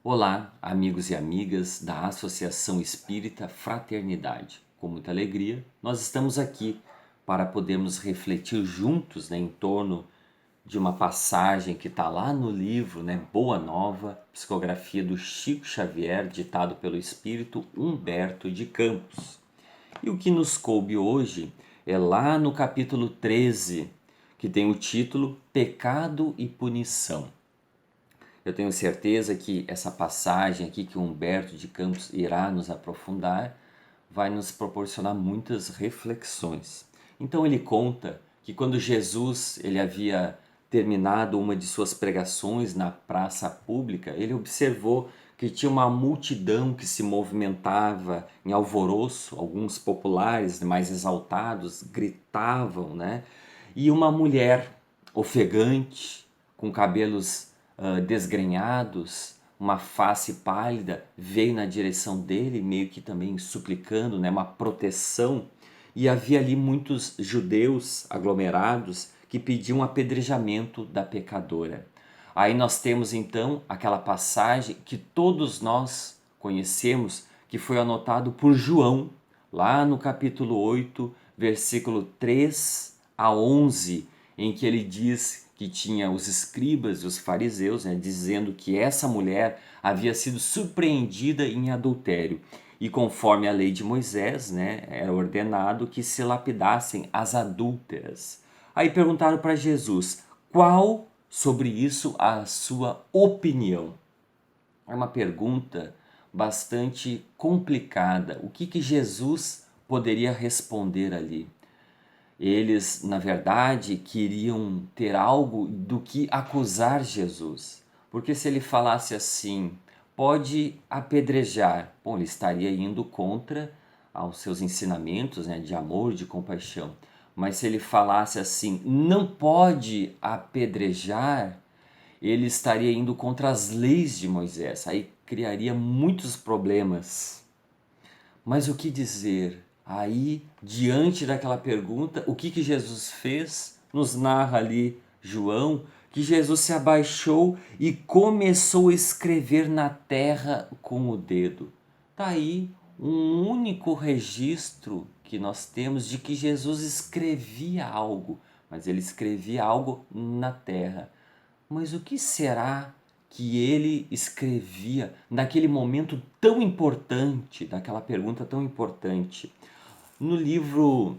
Olá, amigos e amigas da Associação Espírita Fraternidade. Com muita alegria, nós estamos aqui para podermos refletir juntos, em torno de uma passagem que está lá no livro, Boa Nova, psicografia do Chico Xavier, ditado pelo Espírito Humberto de Campos. E o que nos coube hoje é lá no capítulo 13, que tem o título Pecado e Punição. Eu tenho certeza que essa passagem aqui que Humberto de Campos irá nos aprofundar vai nos proporcionar muitas reflexões. Então ele conta que quando Jesus ele havia terminado uma de suas pregações na praça pública, ele observou que tinha uma multidão que se movimentava em alvoroço, alguns populares mais exaltados gritavam, E uma mulher ofegante, com cabelos desgrenhados, uma face pálida, veio na direção dele, meio que também suplicando, uma proteção. E havia ali muitos judeus aglomerados que pediam apedrejamento da pecadora. Aí nós temos então aquela passagem que todos nós conhecemos, que foi anotado por João, lá no capítulo 8, versículo 3 a 11, em que ele diz que tinha os escribas e os fariseus, dizendo que essa mulher havia sido surpreendida em adultério. E conforme a lei de Moisés, era ordenado que se lapidassem as adúlteras. Aí perguntaram para Jesus, qual sobre isso a sua opinião? É uma pergunta bastante complicada. O que Jesus poderia responder ali? Eles, na verdade, queriam ter algo do que acusar Jesus. Porque se ele falasse assim, pode apedrejar, bom, ele estaria indo contra aos seus ensinamentos, de amor, de compaixão. Mas se ele falasse assim, não pode apedrejar, ele estaria indo contra as leis de Moisés. Aí criaria muitos problemas. Mas o que dizer? Aí, diante daquela pergunta, o que Jesus fez? Nos narra ali João, que Jesus se abaixou e começou a escrever na terra com o dedo. Está aí um único registro que nós temos de que Jesus escrevia algo, mas ele escrevia algo na terra. Mas o que será que ele escrevia naquele momento tão importante, daquela pergunta tão importante? No livro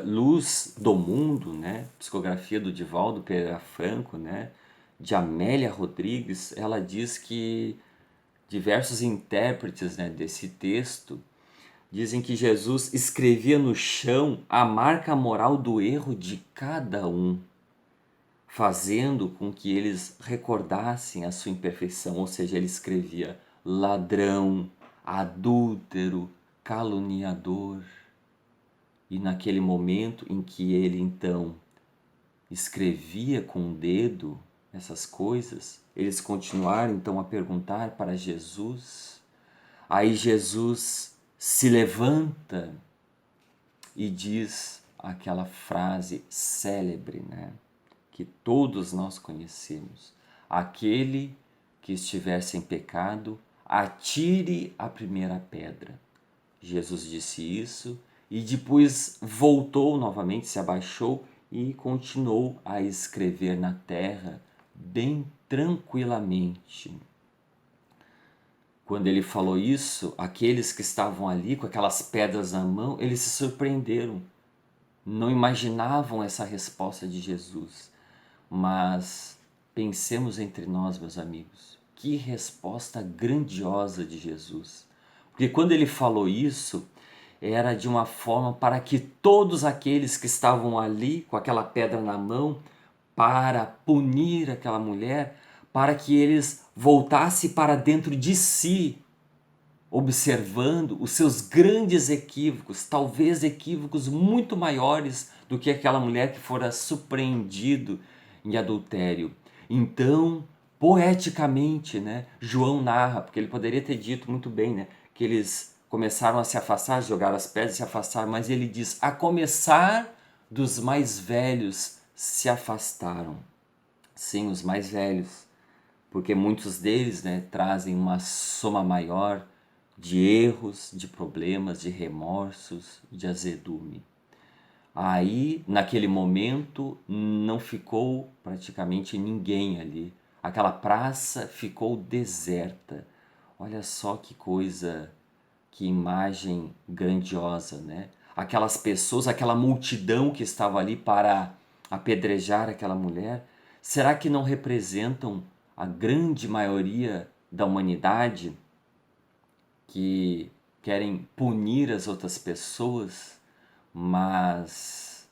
Luz do Mundo, psicografia do Divaldo Pereira Franco, de Amélia Rodrigues, ela diz que diversos intérpretes desse texto dizem que Jesus escrevia no chão a marca moral do erro de cada um, fazendo com que eles recordassem a sua imperfeição, ou seja, ele escrevia ladrão, adúltero, caluniador. E naquele momento em que ele então escrevia com o dedo essas coisas, eles continuaram então a perguntar para Jesus. Aí Jesus se levanta e diz aquela frase célebre, que todos nós conhecemos. Aquele que estiver sem pecado, atire a primeira pedra. Jesus disse isso e depois voltou novamente, se abaixou e continuou a escrever na terra bem tranquilamente. Quando ele falou isso, aqueles que estavam ali com aquelas pedras na mão, eles se surpreenderam. Não imaginavam essa resposta de Jesus. Mas pensemos entre nós, meus amigos, que resposta grandiosa de Jesus. Porque quando ele falou isso, era de uma forma para que todos aqueles que estavam ali com aquela pedra na mão para punir aquela mulher, para que eles voltassem para dentro de si, observando os seus grandes equívocos, talvez equívocos muito maiores do que aquela mulher que fora surpreendido em adultério. Então, poeticamente, João narra, porque ele poderia ter dito muito bem, que eles começaram a se afastar, jogaram as pedras e se afastaram, mas ele diz, a começar dos mais velhos se afastaram. Sim, os mais velhos, porque muitos deles, né, trazem uma soma maior de erros, de problemas, de remorsos, de azedume. Aí, naquele momento, não ficou praticamente ninguém ali. Aquela praça ficou deserta. Olha só que coisa, que imagem grandiosa, né? Aquelas pessoas, aquela multidão que estava ali para apedrejar aquela mulher, será que não representam a grande maioria da humanidade que querem punir as outras pessoas, mas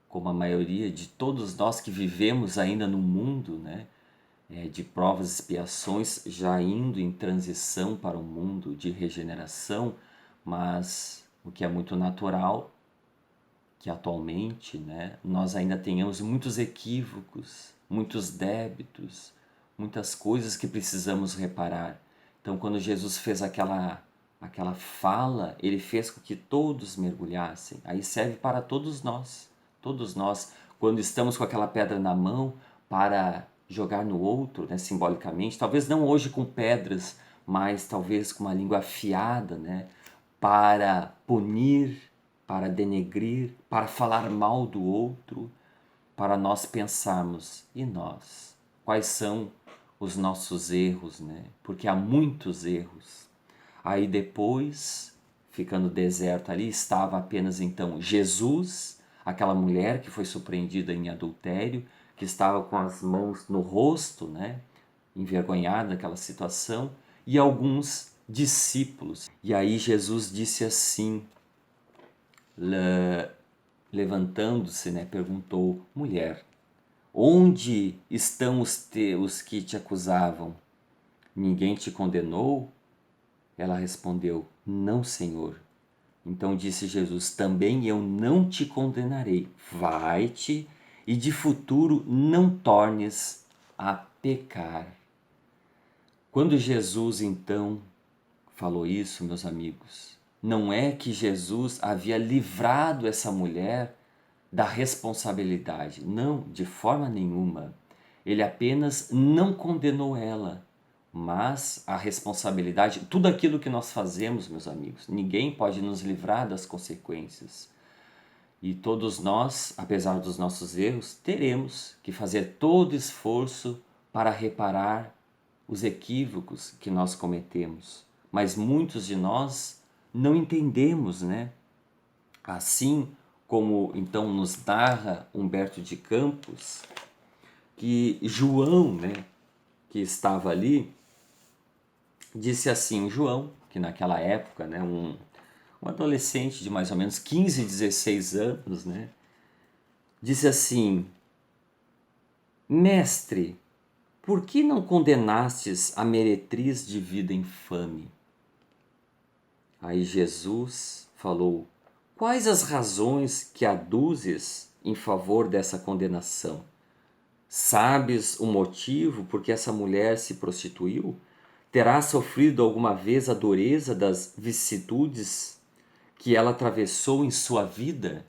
como a maioria de todos nós que vivemos ainda no mundo, né, de provas e expiações, já indo em transição para um mundo de regeneração, mas o que é muito natural, que atualmente, né, nós ainda tenhamos muitos equívocos, muitos débitos, muitas coisas que precisamos reparar. Então, quando Jesus fez aquela fala, ele fez com que todos mergulhassem. Aí serve para todos nós, quando estamos com aquela pedra na mão para jogar no outro, né, simbolicamente, talvez não hoje com pedras, mas talvez com uma língua afiada, né, para punir, para denegrir, para falar mal do outro, para nós pensarmos, e nós? Quais são os nossos erros, né? Porque há muitos erros. Aí depois, ficando deserto ali, estava apenas então Jesus, aquela mulher que foi surpreendida em adultério, que estava com as mãos no rosto, né? Envergonhada daquela situação, e alguns discípulos. E aí Jesus disse assim, levantando-se, né, perguntou: mulher, onde estão os que te acusavam? Ninguém te condenou? Ela respondeu: não, Senhor. Então disse Jesus: também eu não te condenarei. Vai-te e de futuro não tornes a pecar. Quando Jesus então falou isso, meus amigos, não é que Jesus havia livrado essa mulher da responsabilidade. Não, de forma nenhuma. Ele apenas não condenou ela, mas a responsabilidade, tudo aquilo que nós fazemos, meus amigos, ninguém pode nos livrar das consequências. E todos nós, apesar dos nossos erros, teremos que fazer todo esforço para reparar os equívocos que nós cometemos. Mas muitos de nós não entendemos, né? Assim como então nos narra Humberto de Campos, que João, né, que estava ali, disse assim, João, que naquela época, né, um adolescente de mais ou menos 15, 16 anos, né, disse assim: mestre, por que não condenastes a meretriz de vida infame? Aí Jesus falou: quais as razões que aduzes em favor dessa condenação? Sabes o motivo por que essa mulher se prostituiu? Terá sofrido alguma vez a dureza das vicissitudes que ela atravessou em sua vida?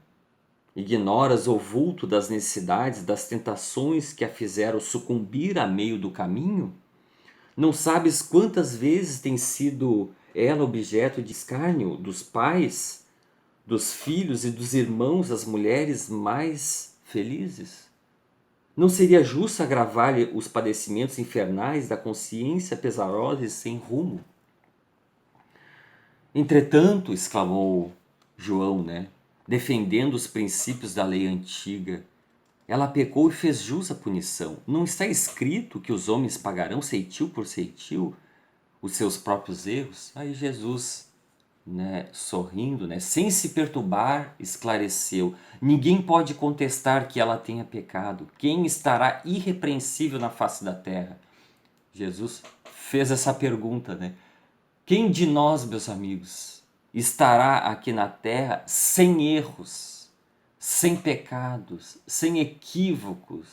Ignoras o vulto das necessidades, das tentações que a fizeram sucumbir a meio do caminho? Não sabes quantas vezes tem sido ela objeto de escárnio dos pais, dos filhos e dos irmãos, as mulheres mais felizes? Não seria justo agravar-lhe os padecimentos infernais da consciência pesarosa e sem rumo? Entretanto, exclamou João, né, defendendo os princípios da lei antiga, ela pecou e fez jus à punição. Não está escrito que os homens pagarão ceitil por ceitil os seus próprios erros? Aí Jesus, né, sorrindo, né, sem se perturbar, esclareceu: ninguém pode contestar que ela tenha pecado. Quem estará irrepreensível na face da terra? Jesus fez essa pergunta, né? Quem de nós, meus amigos, estará aqui na terra sem erros, sem pecados, sem equívocos?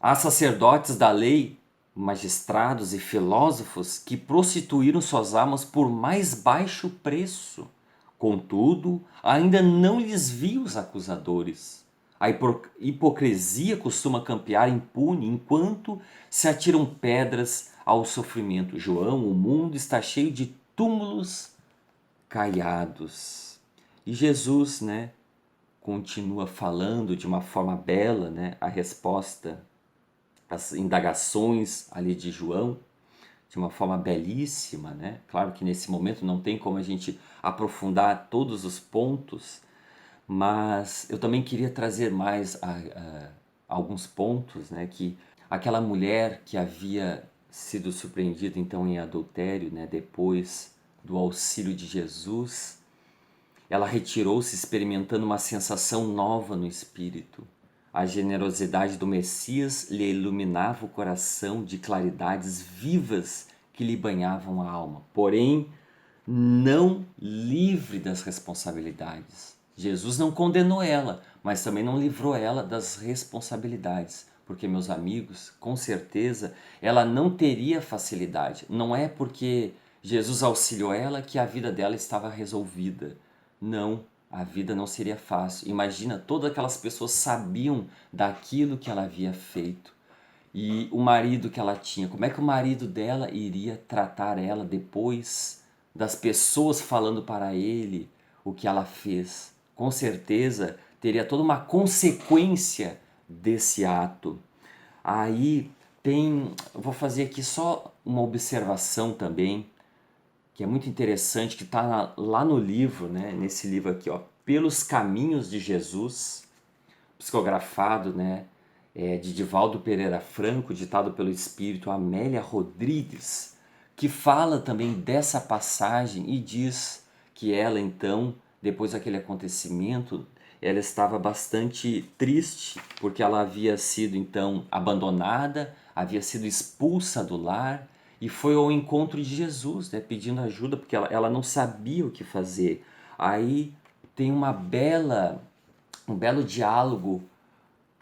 Há sacerdotes da lei, magistrados e filósofos que prostituíram suas almas por mais baixo preço. Contudo, ainda não lhes vi os acusadores. A hipocrisia costuma campear impune enquanto se atiram pedras ao sofrimento. João, o mundo está cheio de túmulos caiados. E Jesus, né, continua falando de uma forma bela, né, a resposta às indagações ali de João, de uma forma belíssima, né? Claro que nesse momento não tem como a gente aprofundar todos os pontos, mas eu também queria trazer mais alguns pontos, né? Que aquela mulher que havia sido surpreendida então em adultério, né? Depois do auxílio de Jesus, ela retirou-se experimentando uma sensação nova no espírito. A generosidade do Messias lhe iluminava o coração de claridades vivas que lhe banhavam a alma, porém não livre das responsabilidades. Jesus não condenou ela, mas também não livrou ela das responsabilidades, porque, meus amigos, com certeza ela não teria facilidade. Não é porque Jesus auxiliou ela que a vida dela estava resolvida. Não, a vida não seria fácil. Imagina, todas aquelas pessoas sabiam daquilo que ela havia feito. E o marido que ela tinha, como é que o marido dela iria tratar ela depois das pessoas falando para ele o que ela fez? Com certeza teria toda uma consequência desse ato. Aí eu vou fazer aqui só uma observação também, que é muito interessante, que está lá no livro, né? Nesse livro aqui, ó, Pelos Caminhos de Jesus, psicografado, né? De Divaldo Pereira Franco, ditado pelo espírito Amélia Rodrigues, que fala também dessa passagem e diz que ela então, depois daquele acontecimento, ela estava bastante triste porque ela havia sido então abandonada, havia sido expulsa do lar e foi ao encontro de Jesus, né, pedindo ajuda porque ela não sabia o que fazer. Aí tem um belo diálogo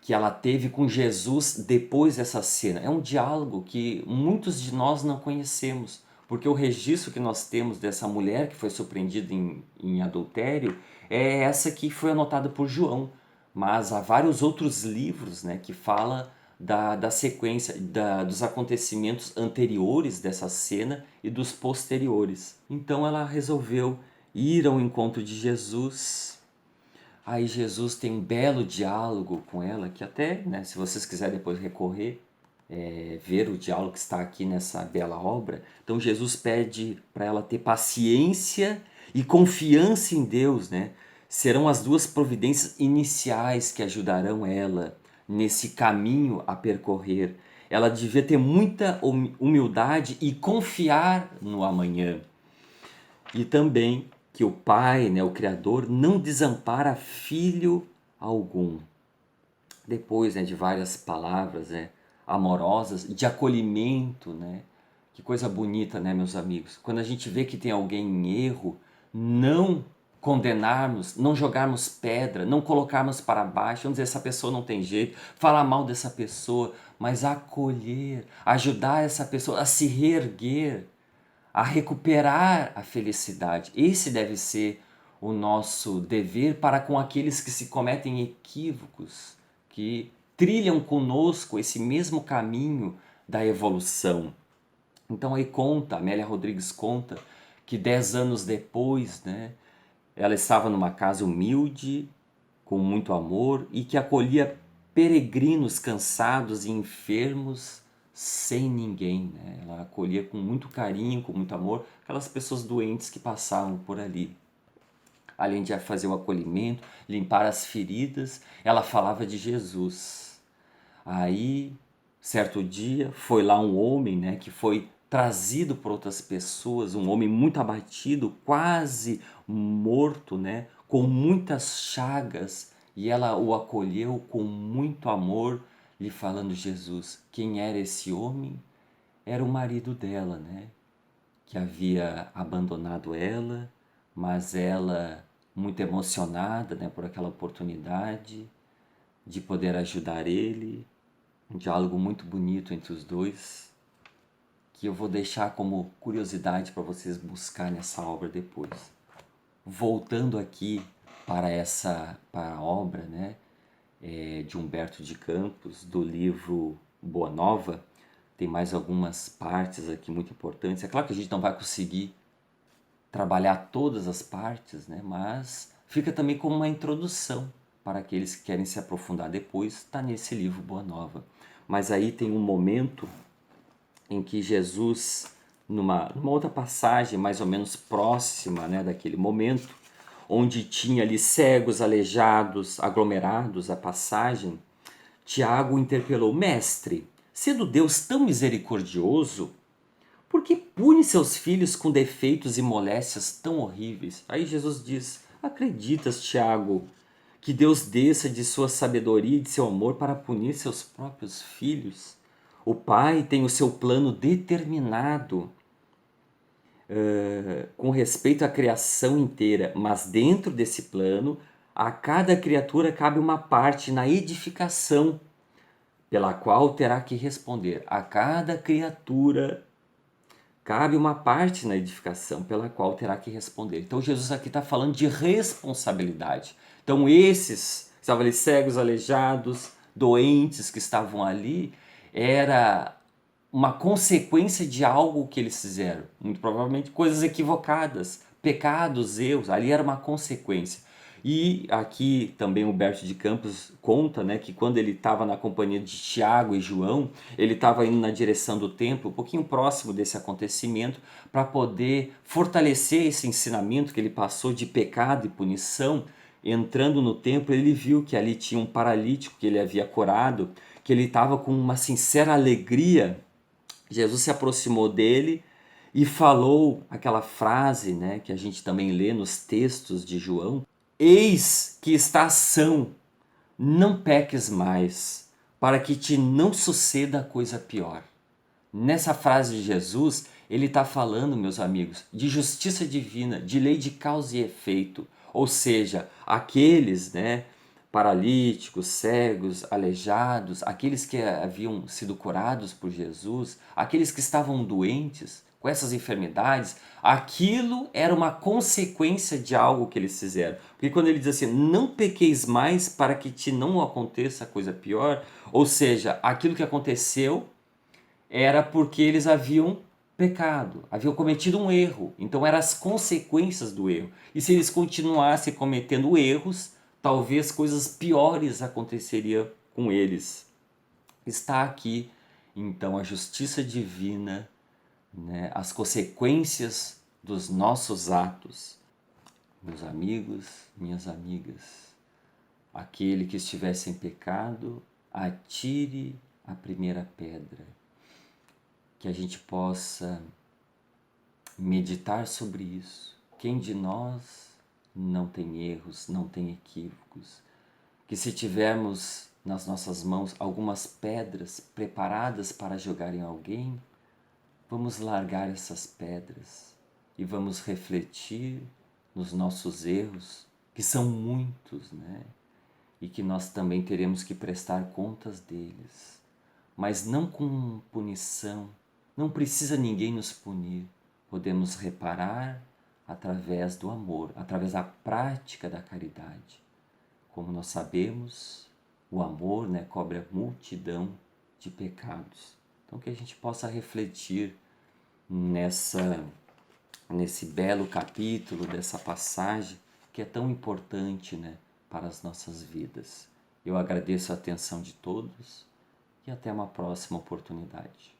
que ela teve com Jesus depois dessa cena. É um diálogo que muitos de nós não conhecemos, porque o registro que nós temos dessa mulher que foi surpreendida em adultério é essa que foi anotada por João. Mas há vários outros livros, né, que falam da sequência, dos acontecimentos anteriores dessa cena e dos posteriores. Então ela resolveu ir ao encontro de Jesus. Aí Jesus tem um belo diálogo com ela, que até, né, se vocês quiserem depois recorrer, ver o diálogo que está aqui nessa bela obra. Então Jesus pede para ela ter paciência e confiança em Deus, né? Serão as duas providências iniciais que ajudarão ela nesse caminho a percorrer. Ela devia ter muita humildade e confiar no amanhã. E também que o Pai, né, o Criador, não desampara filho algum. Depois, né, de várias palavras, né, amorosas, de acolhimento, né? Que coisa bonita, né, meus amigos? Quando a gente vê que tem alguém em erro, não condenarmos, não jogarmos pedra, não colocarmos para baixo, não dizer essa pessoa não tem jeito, falar mal dessa pessoa, mas acolher, ajudar essa pessoa a se reerguer, a recuperar a felicidade. Esse deve ser o nosso dever para com aqueles que se cometem equívocos, que trilham conosco esse mesmo caminho da evolução. Então aí conta, Amélia Rodrigues conta, que 10 anos depois, né, ela estava numa casa humilde, com muito amor, e que acolhia peregrinos cansados e enfermos sem ninguém, né? Ela acolhia com muito carinho, com muito amor, aquelas pessoas doentes que passavam por ali. Além de fazer o acolhimento, limpar as feridas, ela falava de Jesus. Aí, certo dia, foi lá um homem, né, que foi trazido por outras pessoas, um homem muito abatido, quase morto, né, com muitas chagas, e ela o acolheu com muito amor, lhe falando Jesus. Quem era esse homem? Era o marido dela, né, que havia abandonado ela, mas ela, muito emocionada, né, por aquela oportunidade de poder ajudar ele, um diálogo muito bonito entre os dois, que eu vou deixar como curiosidade para vocês buscar nessa obra depois. Voltando aqui para a obra, né? de Humberto de Campos, do livro Boa Nova. Tem mais algumas partes aqui muito importantes. É claro que a gente não vai conseguir trabalhar todas as partes, né? Mas fica também como uma introdução para aqueles que querem se aprofundar depois, está nesse livro Boa Nova. Mas aí tem um momento em que Jesus, numa outra passagem mais ou menos próxima, né, daquele momento, onde tinha ali cegos, aleijados, aglomerados a passagem, Tiago interpelou: Mestre, sendo Deus tão misericordioso, por que pune seus filhos com defeitos e moléstias tão horríveis? Aí Jesus diz: Acreditas, Tiago, que Deus desça de sua sabedoria e de seu amor para punir seus próprios filhos? O Pai tem o seu plano determinado com respeito à criação inteira, mas dentro desse plano, a cada criatura cabe uma parte na edificação, pela qual terá que responder. A cada criatura cabe uma parte na edificação, pela qual terá que responder. Então Jesus aqui está falando de responsabilidade. Então esses que estavam ali cegos, aleijados, doentes que estavam ali, era uma consequência de algo que eles fizeram. Muito provavelmente coisas equivocadas, pecados, erros. Ali era uma consequência. E aqui também o Humberto de Campos conta, né, que quando ele estava na companhia de Tiago e João, ele estava indo na direção do templo, um pouquinho próximo desse acontecimento, para poder fortalecer esse ensinamento que ele passou de pecado e punição. Entrando no templo, ele viu que ali tinha um paralítico que ele havia curado, que ele estava com uma sincera alegria. Jesus se aproximou dele e falou aquela frase, né, que a gente também lê nos textos de João: Eis que estás são, não peques mais, para que te não suceda coisa pior. Nessa frase de Jesus, ele está falando, meus amigos, de justiça divina, de lei de causa e efeito. Ou seja, aqueles, né, paralíticos, cegos, aleijados, aqueles que haviam sido curados por Jesus, aqueles que estavam doentes com essas enfermidades, aquilo era uma consequência de algo que eles fizeram. Porque quando ele diz assim, não pequeis mais para que te não aconteça coisa pior, ou seja, aquilo que aconteceu era porque eles haviam pecado, haviam cometido um erro. Então eram as consequências do erro. E se eles continuassem cometendo erros, talvez coisas piores aconteceriam com eles. Está aqui, então, a justiça divina, né, as consequências dos nossos atos. Meus amigos, minhas amigas, aquele que estiver sem pecado, atire a primeira pedra. Que a gente possa meditar sobre isso. Quem de nós não tem erros, não tem equívocos? Que se tivermos nas nossas mãos algumas pedras preparadas para jogar em alguém, vamos largar essas pedras e vamos refletir nos nossos erros, que são muitos, né? E que nós também teremos que prestar contas deles, mas não com punição. Não precisa ninguém nos punir. Podemos reparar através do amor, através da prática da caridade. Como nós sabemos, o amor, né, cobre a multidão de pecados. Então que a gente possa refletir nesse belo capítulo dessa passagem que é tão importante, né, para as nossas vidas. Eu agradeço a atenção de todos e até uma próxima oportunidade.